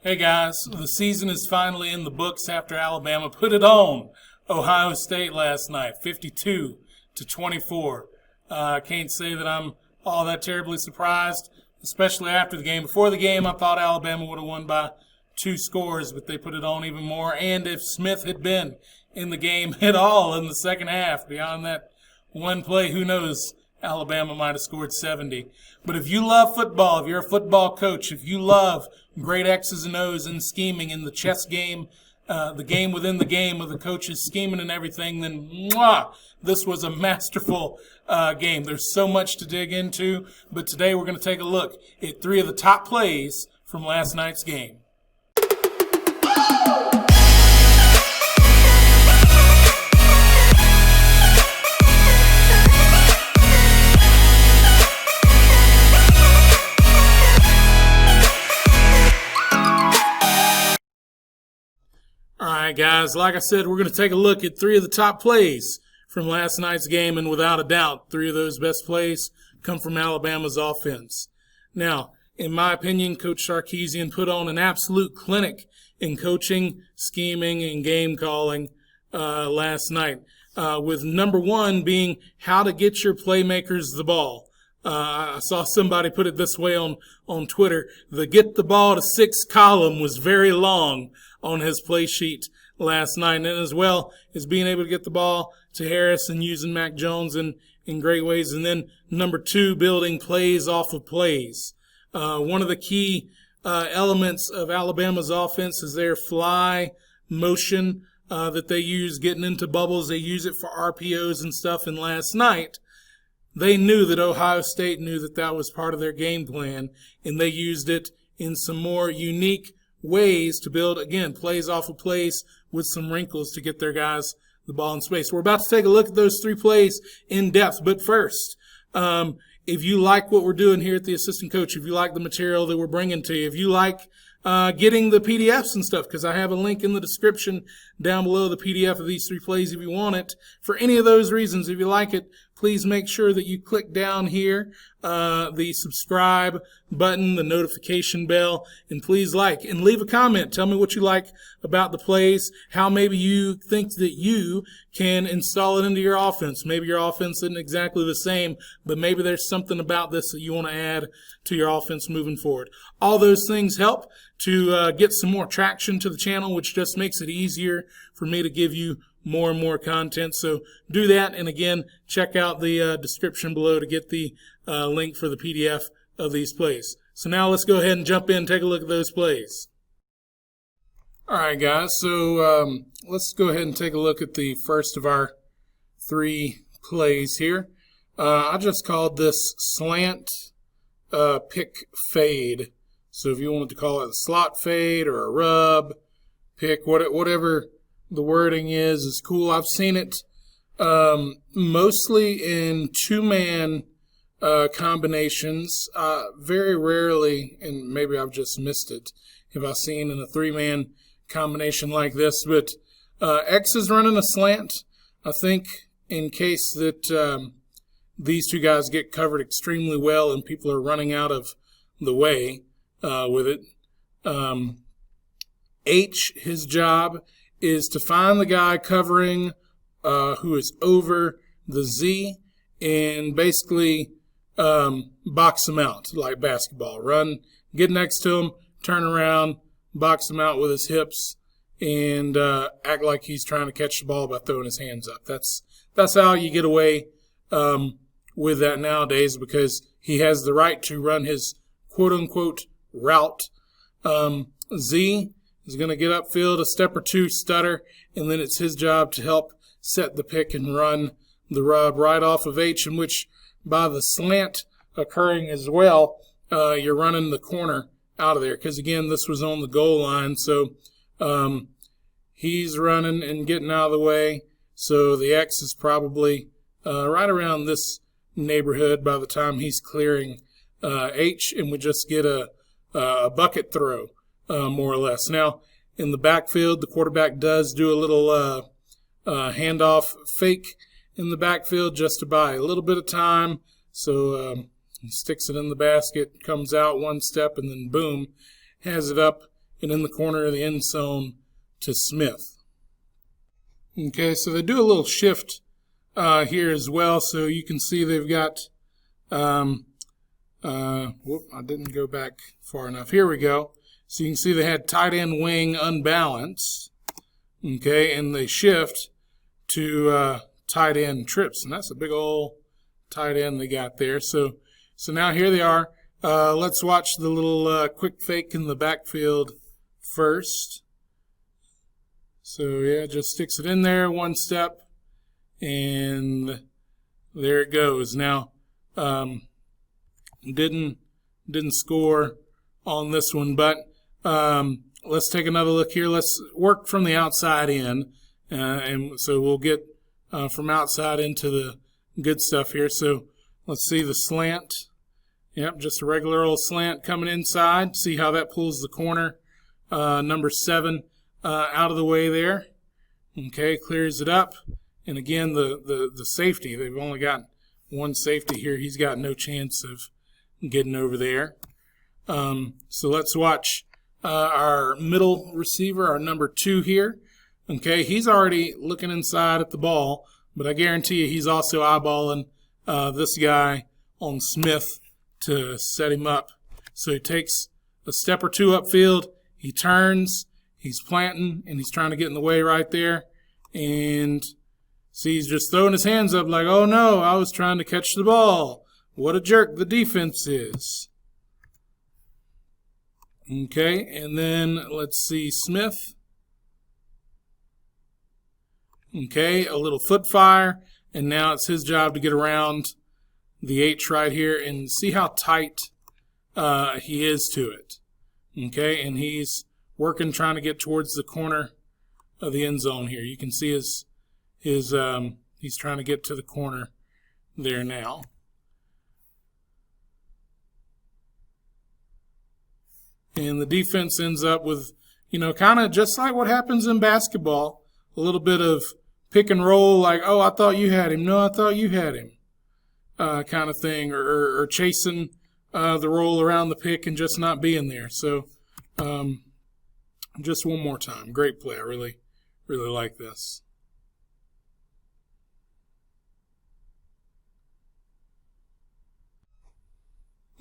Hey guys, the season is finally in the books after Alabama put it on Ohio State last night, 52-24. I can't say that I'm all that terribly surprised, especially after the game. Before the game, I thought Alabama would have won by 2 scores, but they put it on even more. And if Smith had been in the game at all in the second half, beyond that one play, who knows, Alabama might have scored 70. But if you love football, if you're a football coach, if you love great X's and O's and scheming in the chess game, the game within the game of the coaches scheming and everything, then this was a masterful game. There's so much to dig into, but today we're going to take a look at 3 of the top plays from last night's game. All right, guys, like I said, we're going to take a look at 3 of the top plays from last night's game, and without a doubt, 3 of those best plays come from Alabama's offense. Now, in my opinion, Coach Sarkisian put on an absolute clinic in coaching, scheming, and game calling last night, with number 1 being how to get your playmakers the ball. I saw somebody put it this way on Twitter: the get the ball to 6 column was very long on his play sheet last night, and as well as being able to get the ball to Harris and using Mac Jones in great ways. And then number 2, building plays off of plays. One of the key elements of Alabama's offense is their fly motion that they use getting into bubbles. They use it for RPOs and stuff, and last night they knew that Ohio State knew that that was part of their game plan, and they used it in some more unique ways to build, again, plays off of plays with some wrinkles to get their guys the ball in space. We're about to take a look at those 3 plays in depth, but first, if you like what we're doing here at the Assistant Coach, if you like the material that we're bringing to you, if you like getting the PDFs and stuff, because I have a link in the description down below, the PDF of these 3 plays if you want it. For any of those reasons, if you like it, please make sure that you click down here, the subscribe button, the notification bell, and please like and leave a comment. Tell me what you like about the plays, how maybe you think that you can install it into your offense. Maybe your offense isn't exactly the same, but maybe there's something about this that you want to add to your offense moving forward. All those things help to get some more traction to the channel, which just makes it easier for me to give you more and more content. So do that, and again, check out the description below to get the link for the PDF of these plays. So now let's go ahead and jump in and take a look at those plays. All right, guys, so let's go ahead and take a look at the first of our 3 plays here. I just called this slant pick fade. So if you wanted to call it a slot fade or a rub, pick, whatever the wording is cool. I've seen it mostly in 2-man combinations. Very rarely, and maybe I've just missed it, have I seen in a 3-man combination like this. But X is running a slant, I think, in case that these 2 guys get covered extremely well and people are running out of the way with it. H, his job is to find the guy covering who is over the Z and basically box him out like basketball. Run, get next to him, turn around, box him out with his hips, and act like he's trying to catch the ball by throwing his hands up. That's how you get away with that nowadays, because he has the right to run his quote-unquote route. Z is going to get upfield a step or 2, stutter, and then it's his job to help set the pick and run the rub right off of H, in which by the slant occurring as well, you're running the corner out of there, because, again, this was on the goal line. So he's running and getting out of the way. So the X is probably right around this neighborhood by the time he's clearing H, and we just get a bucket throw, more or less. Now, in the backfield, the quarterback does do a little handoff fake in the backfield just to buy a little bit of time. So he sticks it in the basket, comes out one step, and then boom, has it up and in the corner of the end zone to Smith. Okay, so they do a little shift here as well. So you can see they've got, I didn't go back far enough. Here we go. So you can see they had tight end wing unbalanced. Okay, and they shift to tight end trips, and that's a big old tight end they got there. So now here they are. Let's watch the little quick fake in the backfield first. So yeah, just sticks it in there one step, and there it goes. Now, didn't score on this one, but let's take another look here. Let's work from the outside in, and so we'll get from outside into the good stuff here. So let's see the slant. Yep, just a regular old slant coming inside. See how that pulls the corner, number 7, out of the way there. Okay, clears it up. And again, the safety, they've only got one safety here. He's got no chance of getting over there. So let's watch our middle receiver, our number 2 here. Okay, he's already looking inside at the ball, but I guarantee you he's also eyeballing this guy on Smith to set him up. So he takes a step or two upfield, he turns, he's planting, and he's trying to get in the way right there. And see, he's just throwing his hands up like, oh no, I was trying to catch the ball. What a jerk the defense is. Okay, and then let's see Smith. Okay, a little foot fire, and now it's his job to get around the H right here and see how tight he is to it. Okay, and he's working, trying to get towards the corner of the end zone here. You can see he's trying to get to the corner there now. And the defense ends up with, kind of just like what happens in basketball, a little bit of pick and roll, like, oh, I thought you had him. No, I thought you had him, kind of thing, or chasing the roll around the pick and just not being there. So just one more time. Great play. I really, really like this.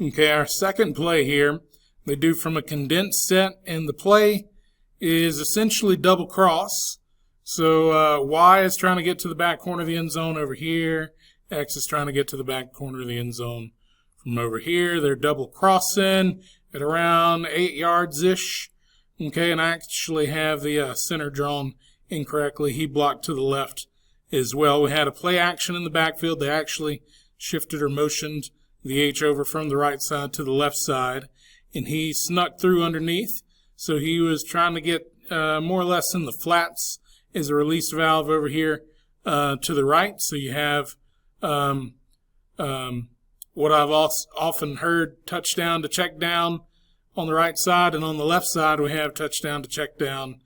Okay, our second play here, they do from a condensed set, and the play is essentially double cross. So Y is trying to get to the back corner of the end zone over here. X is trying to get to the back corner of the end zone from over here. They're double crossing at around 8 yards-ish. Okay, and I actually have the center drawn incorrectly. He blocked to the left as well. We had a play action in the backfield. They actually shifted or motioned the H over from the right side to the left side, and he snuck through underneath. So he was trying to get more or less in the flats as a release valve over here to the right. So you have what I've often heard, touchdown to check down on the right side, and on the left side we have touchdown to check down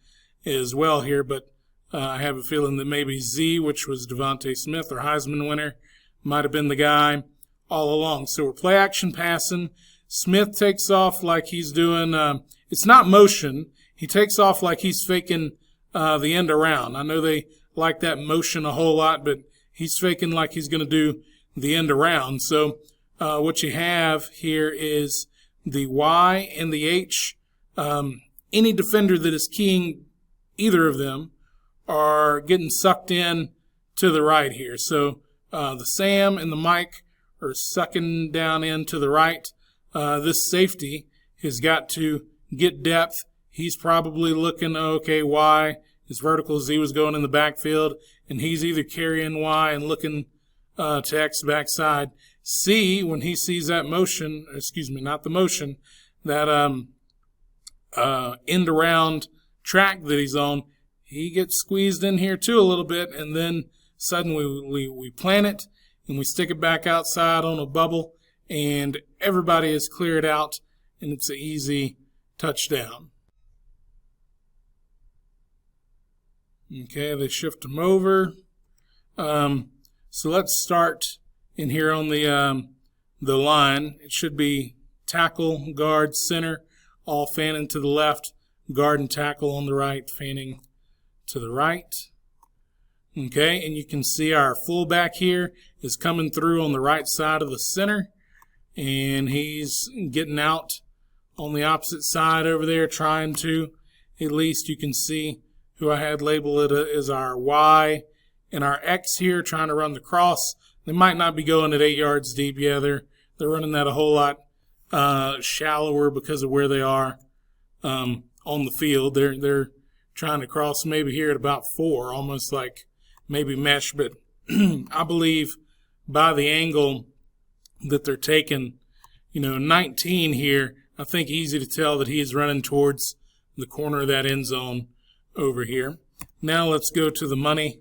as well here. But I have a feeling that maybe Z, which was Devontae Smith, or Heisman winner, might have been the guy all along. So we're play action passing. Smith takes off like he's doing, it's not motion. He takes off like he's faking the end around. I know they like that motion a whole lot, but he's faking like he's going to do the end around. So what you have here is the Y and the H. Any defender that is keying either of them are getting sucked in to the right here. So the Sam and the Mike are sucking down in to the right. This safety has got to get depth. He's probably looking, okay, Y, his vertical Z was going in the backfield, and he's either carrying Y and looking to X backside. C, when he sees that motion, not the motion, that end around track that he's on, he gets squeezed in here too a little bit, and then suddenly we plant it and we stick it back outside on a bubble, and everybody is cleared out, and it's an easy touchdown. Okay, they shift them over. So let's start in here on the line. It should be tackle, guard, center, all fanning to the left. guard and tackle on the right, fanning to the right. Okay, and you can see our fullback here is coming through on the right side of the center, and he's getting out on the opposite side over there, trying to. At least you can see who I had labeled it as our Y and our X here, trying to run the cross. They might not be going at 8 yards deep. Yeah, they're running that a whole lot shallower because of where they are on the field. They're trying to cross maybe here at about 4, almost like maybe mesh, but I believe by the angle that they're taking, 19 here, I think easy to tell that he is running towards the corner of that end zone over here. Now let's go to the money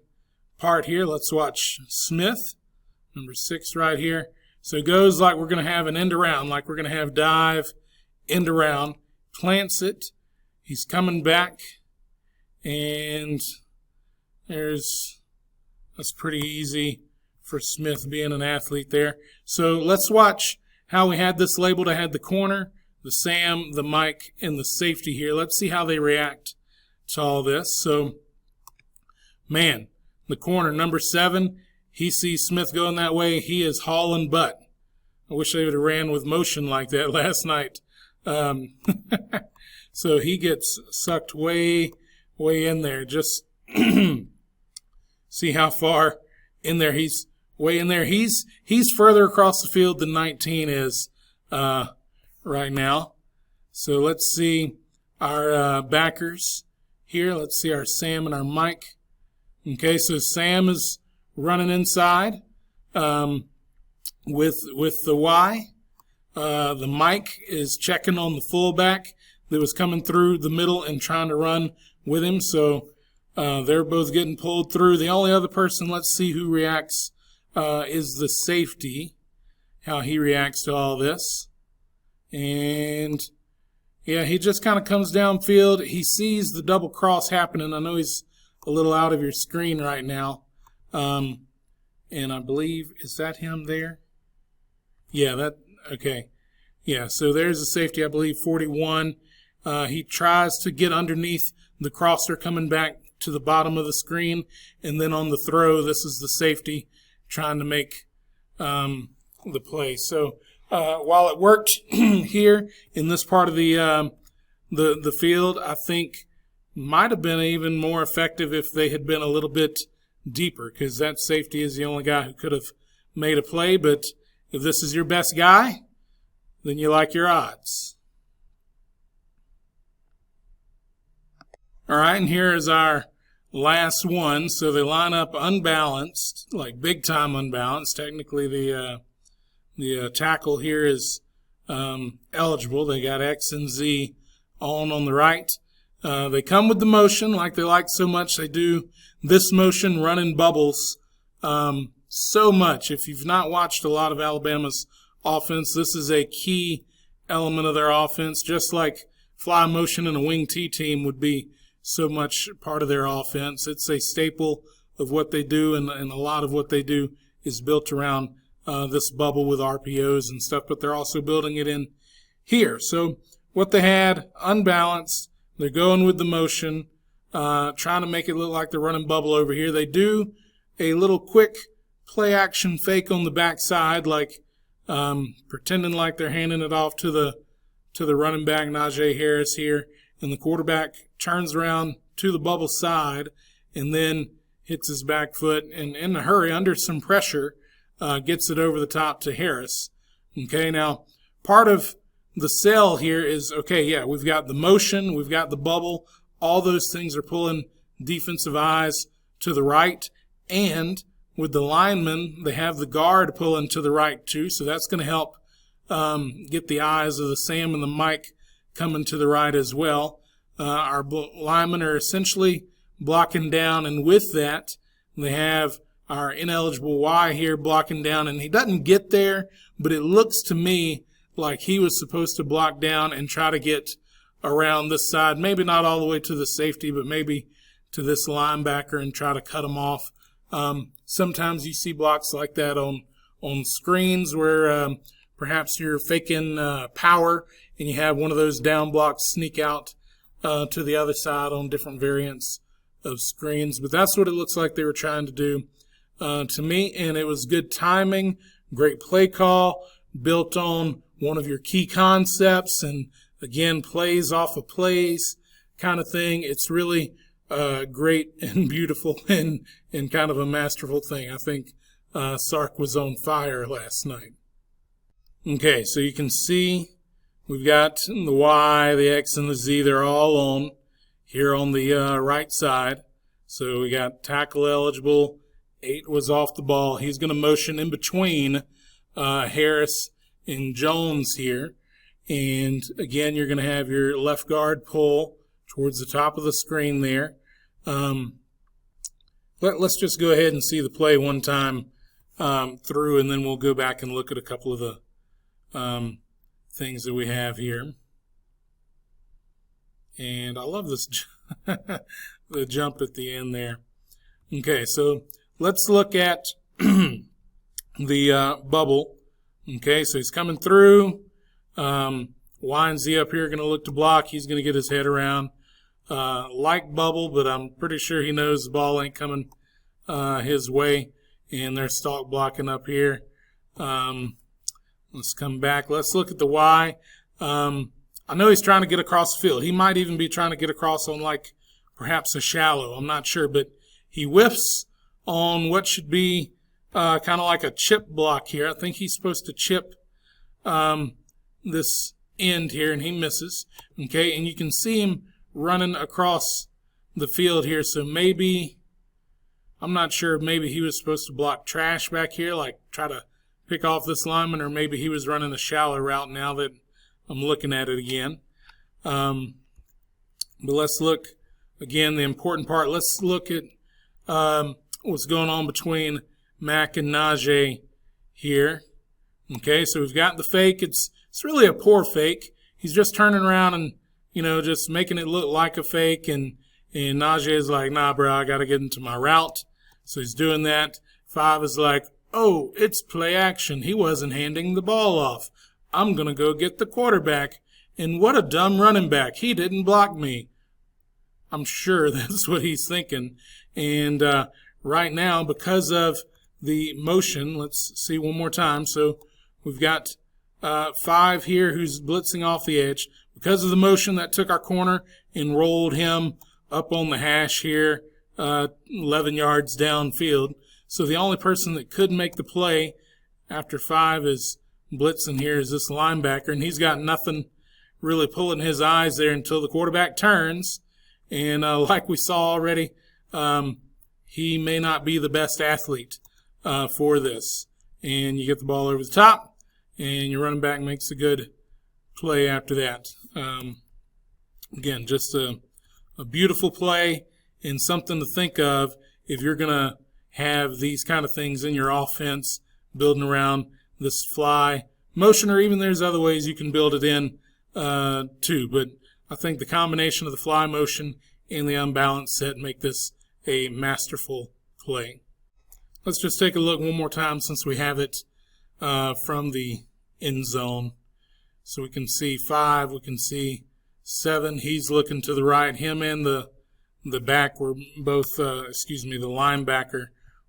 part here. Let's watch Smith, number 6 right here. So it goes like we're going to have an end around, like we're going to have dive, end around, plants it. He's coming back, and that's pretty easy for Smith being an athlete there. So let's watch how we had this labeled. I had the corner, the Sam, the Mike, and the safety here. Let's see how they react to all this. So, man, the corner, number 7, he sees Smith going that way. He is hauling butt. I wish they would have ran with motion like that last night. So he gets sucked way in there. Just see how far in there he's way in there. He's further across the field than 19 is right now. So let's see our backers here. Let's see our Sam and our Mike. Okay, so Sam is running inside with the Y. The Mike is checking on the fullback that was coming through the middle and trying to run with him. So they're both getting pulled through. The only other person, let's see who reacts, is the safety, how he reacts to all this. And, yeah, he just kind of comes downfield. He sees the double cross happening. I know he's a little out of your screen right now. And I believe, is that him there? Yeah, okay. Yeah, so there's the safety, I believe, 41. He tries to get underneath the crosser coming back to the bottom of the screen, and then on the throw, this is the safety trying to make the play. So while it worked here in this part of the field, I think might have been even more effective if they had been a little bit deeper, because that safety is the only guy who could have made a play. But if this is your best guy, then you like your odds. All right, and here is our last one. So they line up unbalanced, like big time unbalanced. Technically, the tackle here is eligible. They got X and Z on the right. They come with the motion like they like so much. They do this motion, running bubbles, so much. If you've not watched a lot of Alabama's offense, this is a key element of their offense, just like fly motion in a wing T team would be so much part of their offense. It's a staple of what they do, and a lot of what they do is built around this bubble with RPOs and stuff, but they're also building it in here. So what they had, unbalanced, they're going with the motion, trying to make it look like they're running bubble over here. They do a little quick play action fake on the backside, like pretending like they're handing it off to the running back, Najee Harris here, and the quarterback turns around to the bubble side and then hits his back foot and in a hurry, under some pressure, gets it over the top to Harris. Okay, now part of the sell here is, okay, yeah, we've got the motion, we've got the bubble, all those things are pulling defensive eyes to the right, and with the linemen, they have the guard pulling to the right too, so that's going to help get the eyes of the Sam and the Mike coming to the right as well. Our linemen are essentially blocking down, and with that, they have our ineligible Y here blocking down, and he doesn't get there, but it looks to me like he was supposed to block down and try to get around this side, maybe not all the way to the safety, but maybe to this linebacker and try to cut him off. Sometimes you see blocks like that on screens where perhaps you're faking power and you have one of those down blocks sneak out to the other side on different variants of screens. But that's what it looks like they were trying to do to me, and it was good timing, great play call, built on one of your key concepts, and again, plays off of plays kind of thing. It's really great and beautiful and kind of a masterful thing. I think Sark was on fire last night. Okay, so you can see we've got the Y, the X, and the Z. They're all on here on the right side. So we got tackle eligible. 8 was off the ball. He's going to motion in between Harris and Jones here. And again, you're going to have your left guard pull towards the top of the screen there. Let's just go ahead and see the play one time through, and then we'll go back and look at a couple of the things that we have here. And I love this the jump at the end there. Okay, so let's look at the bubble. Okay, so he's coming through. Y and Z up here are going to look to block. He's going to get his head around. Like bubble, but I'm pretty sure he knows the ball ain't coming his way. And they're stalk blocking up here. Let's come back. Let's look at the Y. I know he's trying to get across the field. He might even be trying to get across on like perhaps a shallow. I'm not sure, but he whiffs on what should be kind of like a chip block here. I think he's supposed to chip this end here, and he misses. Okay, and you can see him running across the field here. So maybe, I'm not sure, maybe he was supposed to block trash back here, like try to pick off this lineman, or maybe he was running a shallow route now that I'm looking at it again. But let's look, again, the important part. Let's look at what's going on between Mac and Najee here. Okay, so we've got the fake. It's really a poor fake. He's just turning around and, just making it look like a fake. And Najee is like, nah, bro, I got to get into my route. So he's doing that. 5 is like, oh, it's play action. He wasn't handing the ball off. I'm going to go get the quarterback. And what a dumb running back. He didn't block me. I'm sure that's what he's thinking. And right now, because of the motion, let's see one more time. So we've got 5 here who's blitzing off the edge. Because of the motion, that took our corner and rolled him up on the hash here, 11 yards downfield. So the only person that could make the play after 5 is blitzing here is this linebacker, and he's got nothing really pulling his eyes there until the quarterback turns. And like we saw already, he may not be the best athlete for this. And you get the ball over the top, and your running back makes a good play after that. Again, just a beautiful play and something to think of if you're going to have these kind of things in your offense, building around this fly motion, or even there's other ways you can build it in too. But I think the combination of the fly motion and the unbalanced set make this a masterful play. Let's just take a look one more time since we have it from the end zone. So we can see 5, we can see 7. He's looking to the right. Him and the back were both, the linebacker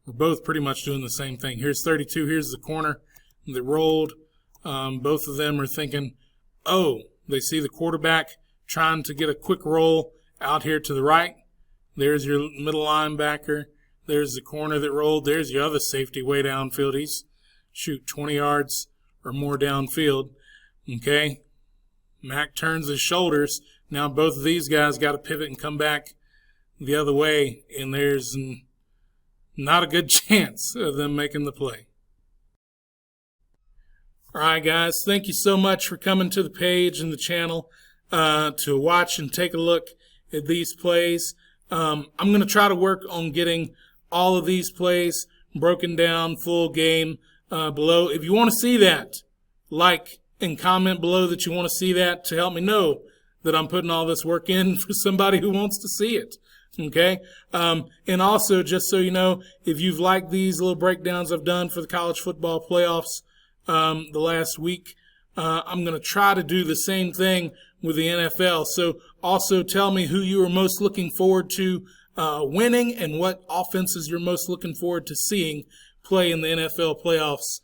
were both pretty much doing the same thing. Here's 32. Here's the corner that rolled. Both of them are thinking, oh, they see the quarterback trying to get a quick roll out here to the right. There's your middle linebacker. There's the corner that rolled. There's your other safety way downfield. He's 20 yards or more downfield. Okay. Mac turns his shoulders. Now both of these guys got to pivot and come back the other way, and there's not a good chance of them making the play. All right, guys, thank you so much for coming to the page and the channel to watch and take a look at these plays. I'm going to try to work on getting all of these plays broken down, full game below. If you want to see that, like and comment below that you want to see that to help me know that I'm putting all this work in for somebody who wants to see it. Okay? And also, just so you know, if you've liked these little breakdowns I've done for the college football playoffs the last week, I'm going to try to do the same thing with the NFL. So also tell me who you are most looking forward to winning and what offenses you're most looking forward to seeing play in the NFL playoffs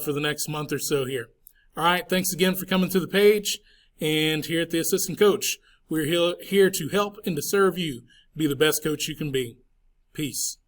for the next month or so here. All right, thanks again for coming to the page. And here at the Assistant Coach, we're here to help and to serve you be the best coach you can be. Peace.